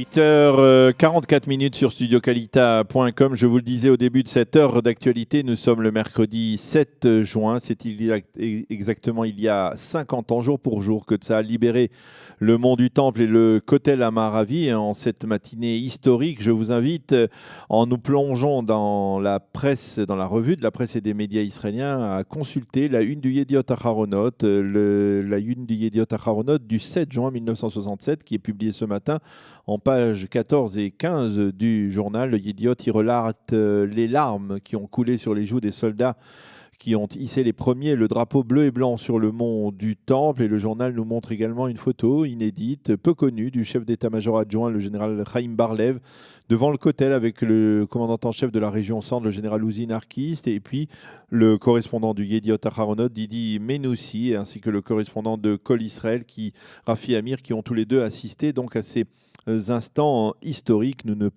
8h44 sur studiocalita.com. Je vous le disais au début de cette heure d'actualité, nous sommes le mercredi 7 juin. C'est exactement il y a 50 ans, jour pour jour, que ça a libéré le mont du Temple et le Kotel Amaravi. En cette matinée historique, je vous invite, en nous plongeons dans la presse, dans la revue de la presse et des médias israéliens, à consulter la une du Yediot Aharonot, la une du Yediot Aharonot du 7 juin 1967, qui est publiée ce matin en pages 14 et 15 du journal. Le Yediot y relate les larmes qui ont coulé sur les joues des soldats qui ont hissé les premiers le drapeau bleu et blanc sur le mont du Temple. Et le journal nous montre également une photo inédite, peu connue, du chef d'état-major adjoint, le général Chaim Bar-Lev, devant le Kotel avec le commandant en chef de la région centre, le général Uzi Narkist, et puis le correspondant du Yediot Aharonot, Didi Menoussi, ainsi que le correspondant de Kol Israël, Rafi Amir, qui ont tous les deux assisté donc à ces instants historiques. Nous ne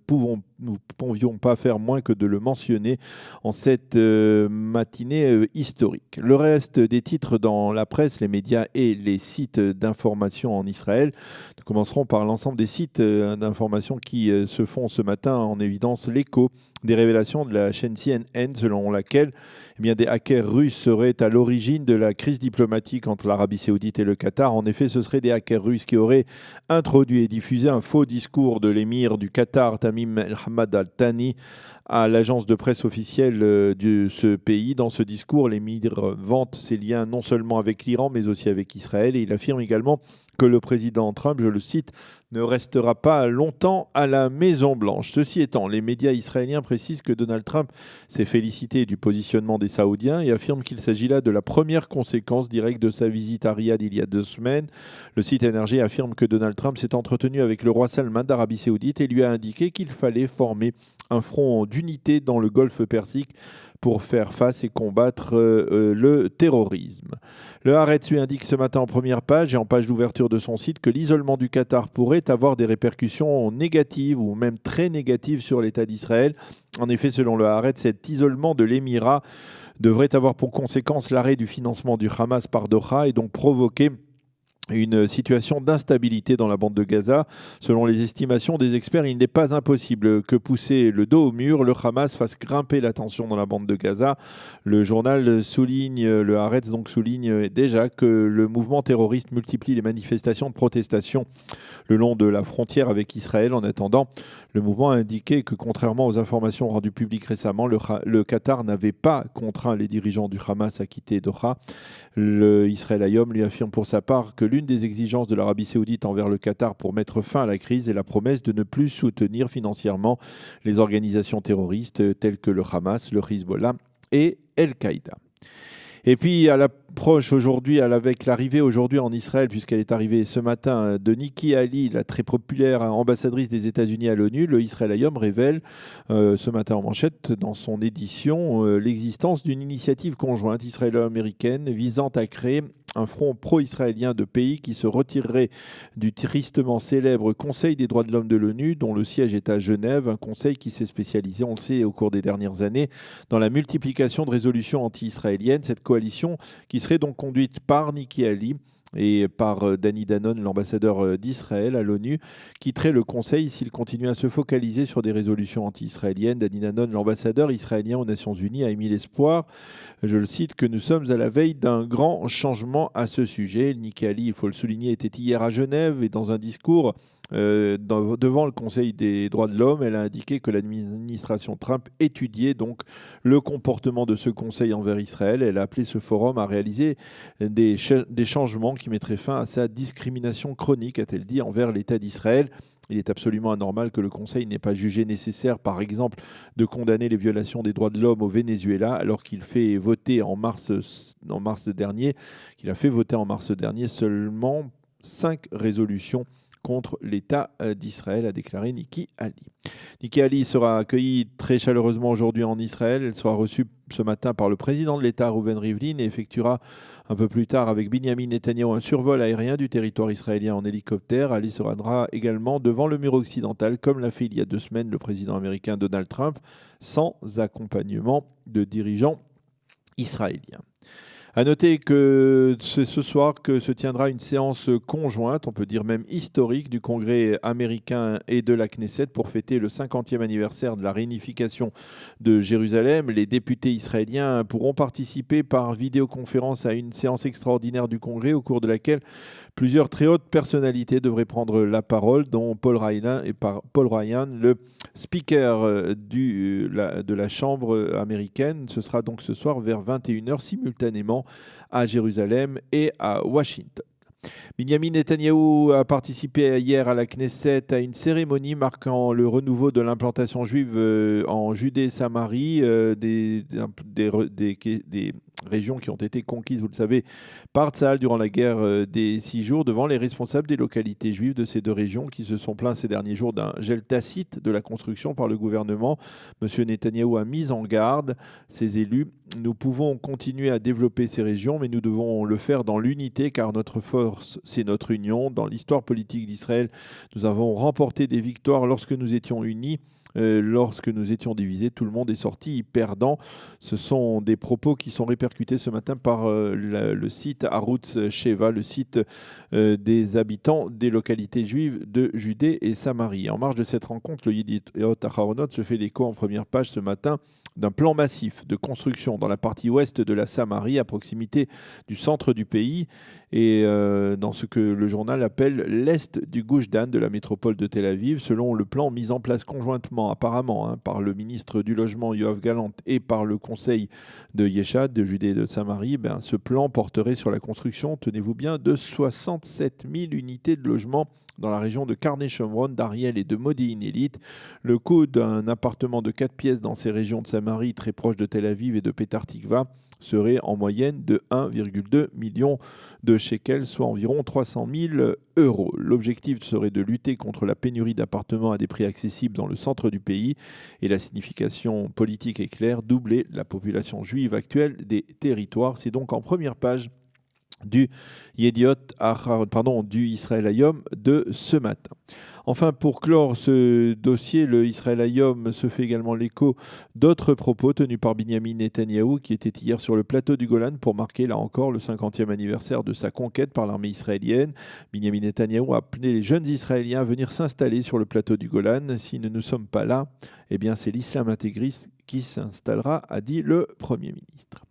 pouvions pas faire moins que de le mentionner en cette matinée historique. Le reste des titres dans la presse, les médias et les sites d'information en Israël. Nous commencerons par l'ensemble des sites d'information qui se font ce matin en évidence l'écho des révélations de la chaîne CNN selon laquelle des hackers russes seraient à l'origine de la crise diplomatique entre l'Arabie Saoudite et le Qatar. En effet, ce seraient des hackers russes qui auraient introduit et diffusé un faux discours de l'émir du Qatar, Tamim El-Hamad Al-Thani, à l'agence de presse officielle de ce pays. Dans ce discours, l'émir vante ses liens non seulement avec l'Iran, mais aussi avec Israël. Et il affirme également que le président Trump, je le cite, ne restera pas longtemps à la Maison-Blanche. Ceci étant, les médias israéliens précisent que Donald Trump s'est félicité du positionnement des Saoudiens et affirme qu'il s'agit là de la première conséquence directe de sa visite à Riyad il y a 2 semaines. Le site NRJ affirme que Donald Trump s'est entretenu avec le roi Salman d'Arabie Saoudite et lui a indiqué qu'il fallait former un front d'unité dans le Golfe Persique pour faire face et combattre le terrorisme. Le Haaretz lui indique ce matin en première page et en page d'ouverture de son site que l'isolement du Qatar pourrait avoir des répercussions négatives ou même très négatives sur l'État d'Israël. En effet, selon le Haaretz, cet isolement de l'Émirat devrait avoir pour conséquence l'arrêt du financement du Hamas par Doha et donc provoquer une situation d'instabilité dans la bande de Gaza. Selon les estimations des experts, il n'est pas impossible que, poussé le dos au mur, le Hamas fasse grimper la tension dans la bande de Gaza. Le journal souligne, le Haaretz donc souligne déjà que le mouvement terroriste multiplie les manifestations de protestation le long de la frontière avec Israël. En attendant, le mouvement a indiqué que, contrairement aux informations rendues publiques récemment, le Qatar n'avait pas contraint les dirigeants du Hamas à quitter Doha. Le Israël Hayom lui affirme pour sa part que l'une des exigences de l'Arabie Saoudite envers le Qatar pour mettre fin à la crise est la promesse de ne plus soutenir financièrement les organisations terroristes telles que le Hamas, le Hezbollah et Al-Qaïda. Et puis, à l'approche aujourd'hui, avec l'arrivée aujourd'hui en Israël, puisqu'elle est arrivée ce matin, de Nikki Haley, la très populaire ambassadrice des États-Unis à l'ONU, le Israël Hayom révèle ce matin en manchette, dans son édition, l'existence d'une initiative conjointe israélo-américaine visant à créer un front pro-israélien de pays qui se retirerait du tristement célèbre Conseil des droits de l'homme de l'ONU, dont le siège est à Genève, un conseil qui s'est spécialisé, on le sait, au cours des dernières années, dans la multiplication de résolutions anti-israéliennes. Cette coalition qui serait donc conduite par Nikki Haley et par Danny Danon, l'ambassadeur d'Israël à l'ONU, quitterait le Conseil s'il continue à se focaliser sur des résolutions anti-israéliennes. Danny Danon, l'ambassadeur israélien aux Nations Unies, a émis l'espoir, je le cite, que nous sommes à la veille d'un grand changement à ce sujet. Nikki Haley, il faut le souligner, était hier à Genève et dans un discours devant le Conseil des droits de l'homme, elle a indiqué que l'administration Trump étudiait donc le comportement de ce Conseil envers Israël. Elle a appelé ce forum à réaliser des changements qui mettraient fin à sa discrimination chronique, a-t-elle dit, envers l'État d'Israël. Il est absolument anormal que le Conseil n'ait pas jugé nécessaire, par exemple, de condamner les violations des droits de l'homme au Venezuela, alors qu'il fait voter en mars dernier seulement 5 résolutions contre l'État d'Israël, a déclaré Nikki Haley. Nikki Haley sera accueillie très chaleureusement aujourd'hui en Israël. Elle sera reçue ce matin par le président de l'État, Reuven Rivlin, et effectuera un peu plus tard avec Binyamin Netanyahu un survol aérien du territoire israélien en hélicoptère. Haley se rendra également devant le mur occidental, comme l'a fait il y a 2 semaines le président américain Donald Trump, sans accompagnement de dirigeants israéliens. À noter que c'est ce soir que se tiendra une séance conjointe, on peut dire même historique, du Congrès américain et de la Knesset pour fêter le 50e anniversaire de la réunification de Jérusalem. Les députés israéliens pourront participer par vidéoconférence à une séance extraordinaire du Congrès au cours de laquelle plusieurs très hautes personnalités devraient prendre la parole, dont Paul Ryan, le speaker de la Chambre américaine. Ce sera donc ce soir vers 21h simultanément à Jérusalem et à Washington. Binyamin Netanyahou a participé hier à la Knesset à une cérémonie marquant le renouveau de l'implantation juive en Judée-Samarie, des régions qui ont été conquises, vous le savez, par Tsahal durant la guerre des 6 jours, devant les responsables des localités juives de ces deux régions qui se sont plaints ces derniers jours d'un gel tacite de la construction par le gouvernement. M. Netanyahou a mis en garde ses élus. Nous pouvons continuer à développer ces régions, mais nous devons le faire dans l'unité, car notre force, c'est notre union. Dans l'histoire politique d'Israël, nous avons remporté des victoires lorsque nous étions unis. Lorsque nous étions divisés, tout le monde est sorti perdant. Ce sont des propos qui sont répercutés ce matin par le site Arutz Sheva, le site des habitants des localités juives de Judée et Samarie. En marge de cette rencontre, le Yediot Aharonot se fait l'écho en première page ce matin d'un plan massif de construction dans la partie ouest de la Samarie, à proximité du centre du pays, et dans ce que le journal appelle l'est du Gush Dan de la métropole de Tel Aviv, selon le plan mis en place conjointement, apparemment, par le ministre du Logement Yoav Gallant et par le conseil de Yeshad, de Judée et de Samarie. Ce plan porterait sur la construction, tenez-vous bien, de 67 000 unités de logement dans la région de Karné-Shomron, d'Ariel et de Modéine-Élite. Le coût d'un appartement de 4 pièces dans ces régions de Samarie, très proches de Tel Aviv et de Petah Tikva, serait en moyenne de 1,2 million de shekels, soit environ 300 000 euros. L'objectif serait de lutter contre la pénurie d'appartements à des prix accessibles dans le centre du pays. Et la signification politique est claire, doubler la population juive actuelle des territoires. C'est donc en première page du du Israël Hayom de ce matin. Enfin, pour clore ce dossier, le Israël Hayom se fait également l'écho d'autres propos tenus par Binyamin Netanyahou, qui était hier sur le plateau du Golan pour marquer, là encore, le 50e anniversaire de sa conquête par l'armée israélienne. Binyamin Netanyahou a appelé les jeunes Israéliens à venir s'installer sur le plateau du Golan. Si nous ne sommes pas là, eh bien c'est l'islam intégriste qui s'installera, a dit le Premier ministre.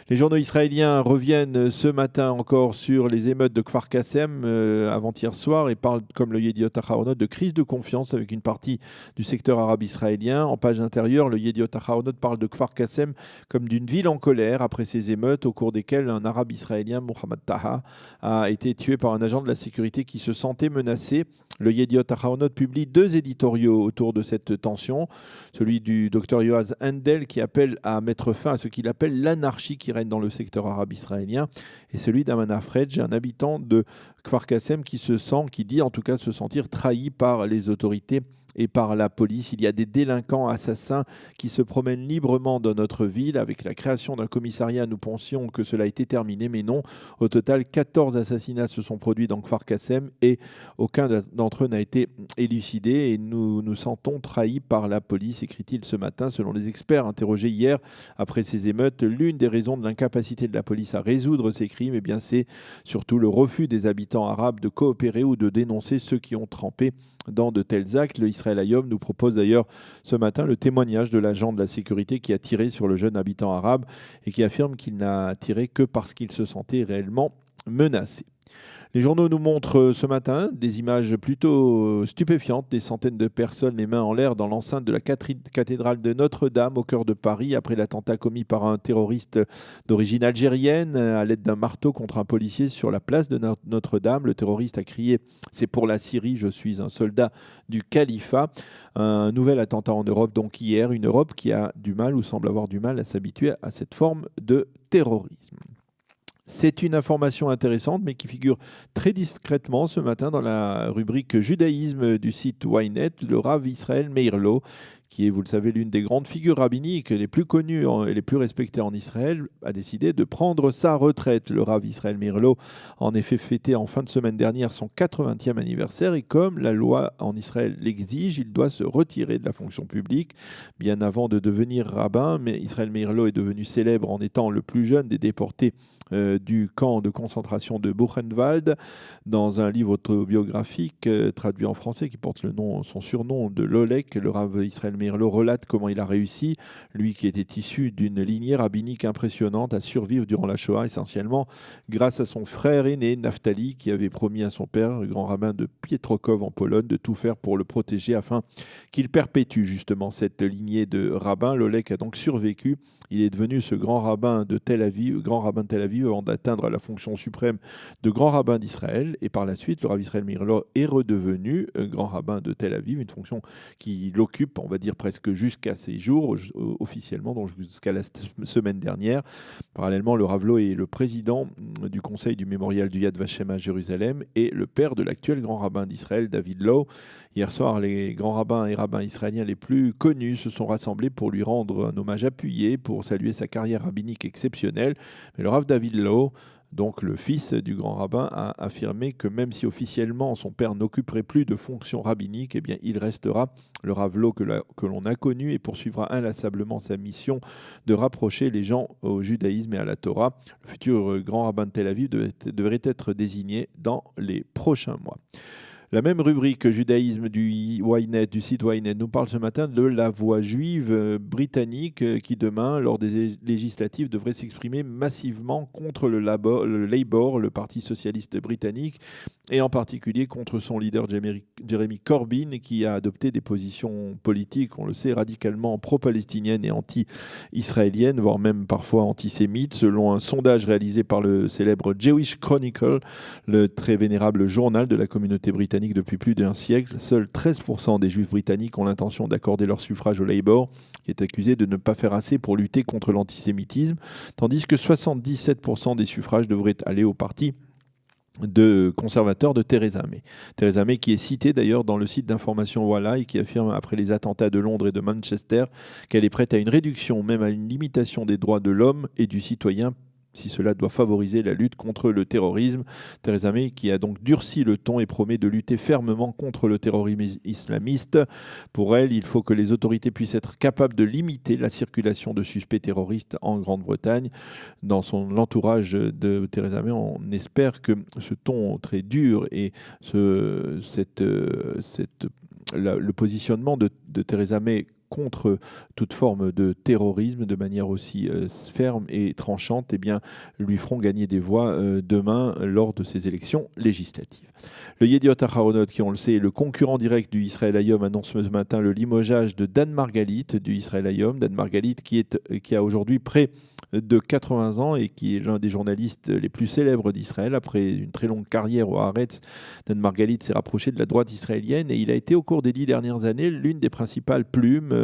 Les journaux israéliens reviennent ce matin encore sur les émeutes de Kfar Kassem avant-hier soir et parlent, comme le Yediot Aharonot, de crise de confiance avec une partie du secteur arabe israélien. En page intérieure, le Yediot Aharonot parle de Kfar Kassem comme d'une ville en colère après ces émeutes au cours desquelles un arabe israélien, Mohamed Taha, a été tué par un agent de la sécurité qui se sentait menacé. Le Yediot Aharonot publie 2 éditoriaux autour de cette tension. Celui du Dr Yoaz Handel qui appelle à mettre fin à ce qu'il appelle l'anarchie qui règne dans le secteur arabe israélien, et celui d'Amana Fredj, un habitant de Kfar Kassem qui dit en tout cas se sentir trahi par les autorités et par la police. Il y a des délinquants assassins qui se promènent librement dans notre ville. Avec la création d'un commissariat, nous pensions que cela était terminé, mais non. Au total, 14 assassinats se sont produits dans Kfar Kassem et aucun d'entre eux n'a été élucidé. Et nous nous sentons trahis par la police, écrit-il ce matin. Selon les experts interrogés hier après ces émeutes, l'une des raisons de l'incapacité de la police à résoudre ces crimes, eh bien, c'est surtout le refus des habitants arabes de coopérer ou de dénoncer ceux qui ont trempé dans de tels actes. Le Israël Hayom nous propose d'ailleurs ce matin le témoignage de l'agent de la sécurité qui a tiré sur le jeune habitant arabe et qui affirme qu'il n'a tiré que parce qu'il se sentait réellement menacé. Les journaux nous montrent ce matin des images plutôt stupéfiantes, des centaines de personnes les mains en l'air dans l'enceinte de la cathédrale de Notre-Dame au cœur de Paris après l'attentat commis par un terroriste d'origine algérienne à l'aide d'un marteau contre un policier sur la place de Notre-Dame. Le terroriste a crié « C'est pour la Syrie, je suis un soldat du califat ». Un nouvel attentat en Europe donc hier, une Europe qui a du mal ou semble avoir du mal à s'habituer à cette forme de terrorisme. C'est une information intéressante, mais qui figure très discrètement ce matin dans la rubrique judaïsme du site Ynet, le Rav Israël Meirlo, qui est, vous le savez, l'une des grandes figures rabbiniques les plus connues et les plus respectées en Israël, a décidé de prendre sa retraite. Le Rav Israël Meir-Lo a en effet fêté en fin de semaine dernière son 80e anniversaire et comme la loi en Israël l'exige, il doit se retirer de la fonction publique. Bien avant de devenir rabbin, mais Israël Meir-Lo est devenu célèbre en étant le plus jeune des déportés du camp de concentration de Buchenwald, dans un livre autobiographique traduit en français qui porte son surnom de Lolek. Le Rav Israël Meir-Lo relate comment il a réussi, lui qui était issu d'une lignée rabbinique impressionnante, à survivre durant la Shoah, essentiellement grâce à son frère aîné Naftali, qui avait promis à son père, le grand rabbin de Pietrkow en Pologne, de tout faire pour le protéger afin qu'il perpétue justement cette lignée de rabbins. Lolek a donc survécu. Il est devenu ce grand rabbin de Tel Aviv avant d'atteindre la fonction suprême de grand rabbin d'Israël. Et par la suite, le Rav Israël Meir-Lo est redevenu grand rabbin de Tel Aviv, une fonction qu'il occupe, on va dire presque jusqu'à ses jours, officiellement, donc jusqu'à la semaine dernière. Parallèlement, le Rav Lo est le président du conseil du mémorial du Yad Vashem à Jérusalem et le père de l'actuel grand rabbin d'Israël, David Low. Hier soir, les grands rabbins et rabbins israéliens les plus connus se sont rassemblés pour lui rendre un hommage appuyé, pour saluer sa carrière rabbinique exceptionnelle. Mais le Rav David Low, donc le fils du grand rabbin, a affirmé que même si officiellement son père n'occuperait plus de fonction rabbinique, eh bien, il restera le Rav Lo que l'on a connu et poursuivra inlassablement sa mission de rapprocher les gens au judaïsme et à la Torah. Le futur grand rabbin de Tel Aviv devrait être désigné dans les prochains mois. La même rubrique judaïsme du site Ynet, nous parle ce matin de la voix juive britannique qui demain, lors des législatives, devrait s'exprimer massivement contre le Labour, le parti socialiste britannique, et en particulier contre son leader Jeremy Corbyn, qui a adopté des positions politiques, on le sait, radicalement pro-palestiniennes et anti-israéliennes, voire même parfois antisémites, selon un sondage réalisé par le célèbre Jewish Chronicle, le très vénérable journal de la communauté britannique depuis plus d'un siècle. Seuls 13% des juifs britanniques ont l'intention d'accorder leur suffrage au Labour, qui est accusé de ne pas faire assez pour lutter contre l'antisémitisme, tandis que 77% des suffrages devraient aller au parti de conservateur de Theresa May. Theresa May qui est citée d'ailleurs dans le site d'information Walla et qui affirme après les attentats de Londres et de Manchester qu'elle est prête à une réduction, même à une limitation des droits de l'homme et du citoyen si cela doit favoriser la lutte contre le terrorisme. Theresa May qui a donc durci le ton et promet de lutter fermement contre le terrorisme islamiste. Pour elle, il faut que les autorités puissent être capables de limiter la circulation de suspects terroristes en Grande-Bretagne. Dans l'entourage de Theresa May, on espère que ce ton très dur et le positionnement de Theresa May contre toute forme de terrorisme de manière aussi ferme et tranchante, eh bien, lui feront gagner des voix demain lors de ces élections législatives. Le Yediot Aharonot, qui on le sait est le concurrent direct du Israël Hayom, annonce ce matin le limogeage de Dan Margalit du Israël Hayom. Dan Margalit qui a aujourd'hui près de 80 ans et qui est l'un des journalistes les plus célèbres d'Israël. Après une très longue carrière au Haaretz, Dan Margalit s'est rapproché de la droite israélienne et il a été au cours des 10 dernières années l'une des principales plumes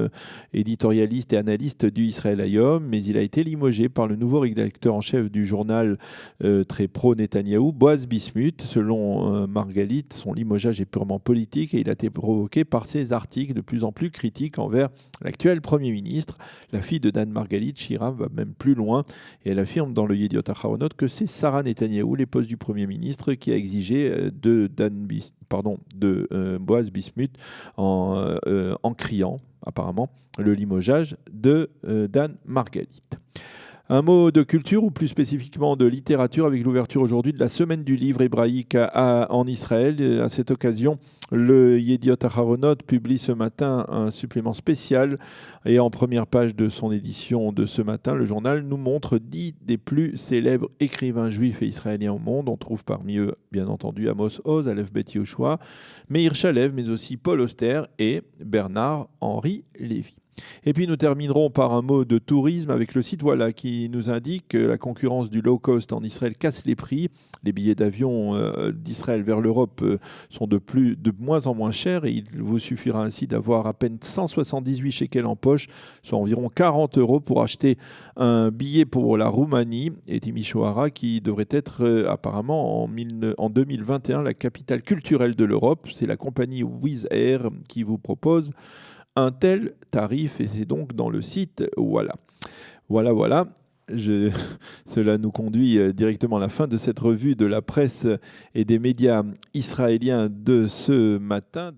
éditorialiste et analyste du Israël Hayom, mais il a été limogé par le nouveau rédacteur en chef du journal très pro-Netanyahou, Boaz Bismuth. Selon Margalit, son limogeage est purement politique et il a été provoqué par ses articles de plus en plus critiques envers l'actuel Premier ministre. La fille de Dan Margalit, Shira, va même plus loin et elle affirme dans le Yediot Aharonot que c'est Sarah Netanyahou, l'épouse du Premier ministre, qui a exigé de Boaz Bismuth en criant apparemment le limogeage de Dan Margalit. Un mot de culture, ou plus spécifiquement de littérature, avec l'ouverture aujourd'hui de la semaine du livre hébraïque en Israël. À cette occasion, le Yediot Aharonot publie ce matin un supplément spécial. Et en première page de son édition de ce matin, le journal nous montre 10 des plus célèbres écrivains juifs et israéliens au monde. On trouve parmi eux, bien entendu, Amos Oz, Aleph Bet Yehoshua, Meir Shalev, mais aussi Paul Auster et Bernard-Henri Lévy. Et puis nous terminerons par un mot de tourisme avec le site Walla qui nous indique que la concurrence du low cost en Israël casse les prix. Les billets d'avion d'Israël vers l'Europe sont de moins en moins chers et il vous suffira ainsi d'avoir à peine 178 shekels en poche, soit environ 40 € pour acheter un billet pour la Roumanie et Timișoara qui devrait être apparemment en 2021 la capitale culturelle de l'Europe. C'est la compagnie Wizz Air qui vous propose un tel tarif, et c'est donc dans le site. Voilà. Voilà. Cela nous conduit directement à la fin de cette revue de la presse et des médias israéliens de ce matin.